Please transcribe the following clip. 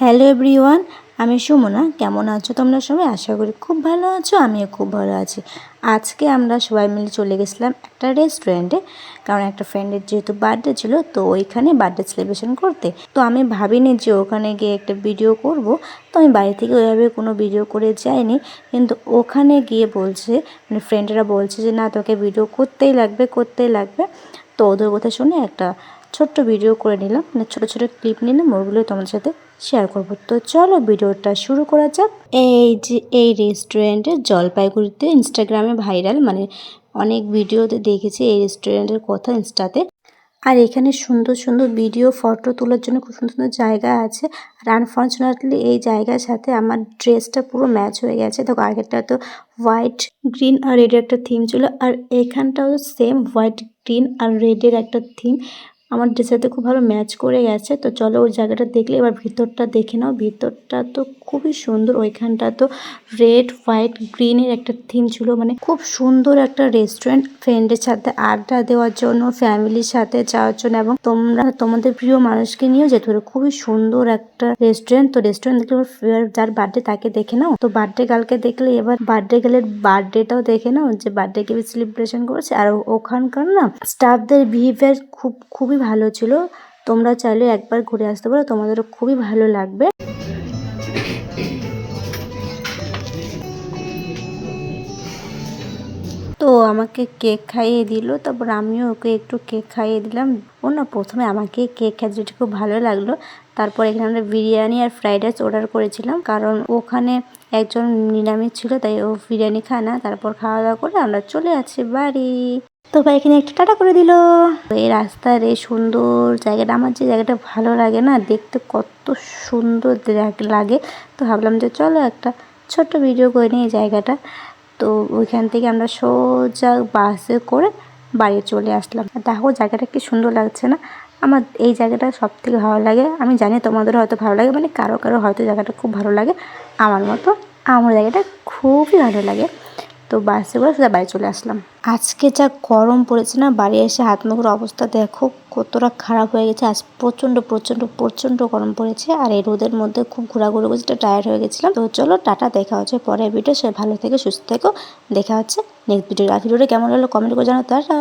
Hello everyone, আমি সুমনা। কেমন আছো তোমরা সবাই? আশা করি খুব ভালো আছো, আমিও খুব ভালো আছি। আজকে আমরা সবাই মিলে চলে গেছিলাম একটা রেস্টুরেন্টে, কারণ একটা ফ্রেন্ডের যেহেতু বার্থডে ছিল, তো ওইখানে বার্থডে সেলিব্রেশন করতে। তো আমি ভাবিনি যে ওখানে গিয়ে একটা ভিডিও করব, তো আমি বাড়ি থেকে ওইভাবে কোনো ভিডিও করে যাইনি। কিন্তু ওখানে গিয়ে বলছে, মানে ফ্রেন্ডেরা বলছে যে না, তোকে ভিডিও করতেই লাগবে। তো ওদের কথা শুনে একটা ছোট্ট ভিডিও করে নিলাম, মানে ছোটো ছোটো ক্লিপ নিলাম, ওগুলো তোমাদের সাথে শেয়ার করবো। তো চলো ভিডিওটা শুরু করা যাক। এই রেস্টুরেন্টের জলপাইগুড়িতে ইনস্টাগ্রামে ভাইরাল, মানে অনেক ভিডিওতে দেখেছি এই রেস্টুরেন্টের কথা ইনস্টাতে। আর এখানে সুন্দর সুন্দর ভিডিও ফটো তোলার জন্য খুব সুন্দর সুন্দর জায়গা আছে। আর আনফর্চুনেটলি এই জায়গার সাথে আমার ড্রেসটা পুরো ম্যাচ হয়ে গেছে। তো আগেরটা তো হোয়াইট গ্রিন আর রেডের একটা থিম ছিল, আর এখানটাও সেম হোয়াইট গ্রিন আর রেডের একটা থিম আমার ড্রেসের সাথে খুব ভালো ম্যাচ করে গেছে। তো চলো ওই জায়গাটা দেখলে এবার ভিতরটা দেখে নাও। ভিতরটা তো খুবই সুন্দর। ওইখানটা তো রেড হোয়াইট গ্রিনের একটা থিম ছিল, মানে খুব সুন্দর একটা রেস্টুরেন্ট। ফ্রেন্ডের সাথে আড্ডা দেওয়ার জন্য, ফ্যামিলির সাথে যাওয়ার জন্য, এবং তোমরা তোমাদের প্রিয় মানুষকে নিয়েও যেতে পারো। খুবই সুন্দর একটা রেস্টুরেন্ট। তো রেস্টুরেন্ট দেখলে যার বার্থডে তাকে দেখে নাও। তো বার্থডে কালকে দেখলে এবার বার্থডে গেলের বার্থডেটাও দেখে নাও, যে বার্থডে কে সেলিব্রেশন করেছে। আর ওখানকার না স্টাফদের বিহেভিয়ার খুবই ভালো ছিল। তোমরা চাইলে একবার ঘুরে আসতে পারো, তোমাদেরও খুবই ভালো লাগবে। তো আমাকে কেক খাইয়ে দিল, তারপর আমিও ওকে একটু কেক খাইয়ে দিলাম। ও না প্রথমে আমাকে কেক খেতে যেটা খুব ভালো লাগলো। তারপর এখানে আমরা বিরিয়ানি আর ফ্রাইড রাইস অর্ডার করেছিলাম, কারণ ওখানে একজন নিরামিষ ছিল, তাই ও বিরিয়ানি খায় না। তারপর খাওয়া দাওয়া করে আমরা চলে আসছি বাড়ি। তো ভাই এখানে একটা টাটা করে দিল। এই রাস্তার এই সুন্দর জায়গাটা, আমার যে জায়গাটা ভালো লাগে না, দেখতে কত সুন্দর লাগে। তো ভাবলাম যে চলো একটা ছোট্ট ভিডিও করে নিই এই জায়গাটা। তো ওইখান থেকে আমরা সোজা বাসে করে বাড়ি চলে আসলাম। দেখো জায়গাটা কি সুন্দর লাগছে না? আমার এই জায়গাটা সব থেকে ভালো লাগে। আমি জানি তোমাদেরও হয়তো ভালো লাগে, মানে কারো কারো হয়তো জায়গাটা খুব ভালো লাগে। আমার মতো আমার জায়গাটা খুবই ভালো লাগে। তো বাসে করে সোজা বাড়ি চলে আসলাম। আজকে যা গরম পড়েছে না, বাড়ি এসে হাত মুখের অবস্থা দেখো কতটা খারাপ হয়ে গেছে। আজ প্রচণ্ড প্রচণ্ড প্রচণ্ড গরম পড়েছে, আর এই রোদের মধ্যে খুব ঘোরাঘুরি করছে, টায়ার্ড হয়ে গেছিলাম। তো চলো টাটা, দেখা হচ্ছে পরের ভিডিও। সে ভালো থেকো, সুস্থ থেকো। দেখা হচ্ছে নেক্সট ভিডিও। আর ভিডিওটা কেমন হলো কমেন্ট করে জানাও। টাটা।